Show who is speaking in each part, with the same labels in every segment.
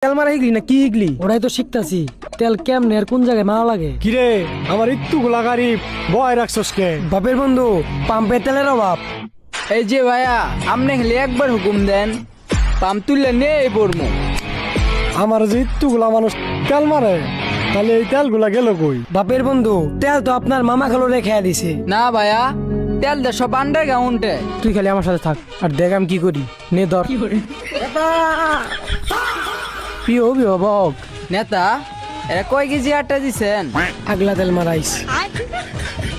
Speaker 1: তেল মারা শিখলি না কি শিখলি?
Speaker 2: ওরাই তো শিখতাছি তেল কেমনে আর কোন জায়গায় মারা লাগে।
Speaker 3: কিরে আমার একটু গোলা গাড়ি বয় রাখছস কে?
Speaker 2: বাপের বন্ধু পাম্পে তেলের অভাব।
Speaker 4: এই যে ভাইয়া আপনি খালি একবার হুকুম দেন, পাম্প তুললে নেই পড়মু।
Speaker 3: আমার যে একটু গোলা মানুষ তেল মারে, তাহলে এই তেল গুলা গেল কই?
Speaker 2: বাপের বন্ধু তেল তো আপনার মামা খালো রেখে দিছে।
Speaker 4: না ভাইয়া, তেল দে সব আন্ডারগ্রাউন্ডে।
Speaker 1: তুই খালি আমার সাথে থাক আর দেখ আমি কি করি। নে ধর। প্রিয় অভিভাবক,
Speaker 4: নেতা এরা কয় কেজি আটা দিছেন?
Speaker 2: আগলা তেল মারাইস।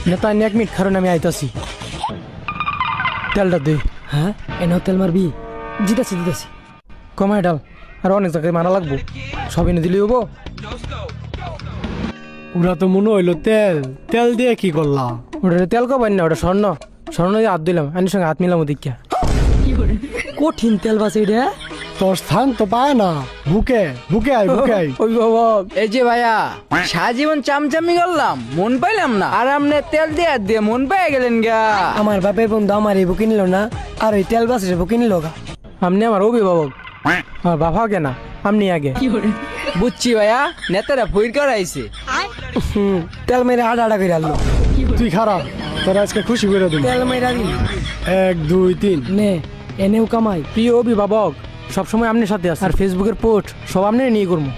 Speaker 1: নেতা আমি 1 মিনিট কারণ আমি আইতাছি। তেলটা দে।
Speaker 2: হ্যাঁ এনে তেল মারবি? জিতাছি জিতাছি।
Speaker 1: কমায় ডাল, আর অনেক জায়গায় মারা লাগবো। সব এনে দিলি হবো।
Speaker 3: ওরা তো মনে হইলো তেল তেল দিয়ে কি করলা?
Speaker 1: ওটা তেল কবাই না, ওটা স্বর্ণ। স্বর্ণ দিয়ে হাত দিলাম, আনির সঙ্গে হাত মিলাম দীক্ষা।
Speaker 2: কঠিন তেল বাসে এটা।
Speaker 3: তোর স্থান তো পায় না, বুকে বুকে আয় বুকে আয়।
Speaker 1: অভিভাবক,
Speaker 4: এই যে ভাইয়া সারাজীবন চামচামি করলাম, মন পাইলাম না, আর আপনি তেল দিয়ে মন পেয়ে গেলেন গা।
Speaker 2: আমার বাপের বন্ধু আমার এই বুকি নিল না, আর ওই তেল বাসের বুকি নিল গা।
Speaker 1: আপনি আমার অভিভাবক, আমার বাবা কেনা আপনি আগে।
Speaker 4: বুঝছি ভাইয়া, নেতারা ভুইর করাইছে।
Speaker 2: তেল মেরে আডা আডা করে আনলো।
Speaker 3: তুই খারাপ, তোর আজকে খুশি করে দিবি।
Speaker 2: তেল মেরে দিল
Speaker 3: 1 2 3।
Speaker 2: নে এনেও কামাই।
Speaker 1: প্রিয় অভিভাবক, সবসময় আপনার সাথে আছে, আর ফেসবুকের পোস্ট সব আপনি নিয়ে করবো।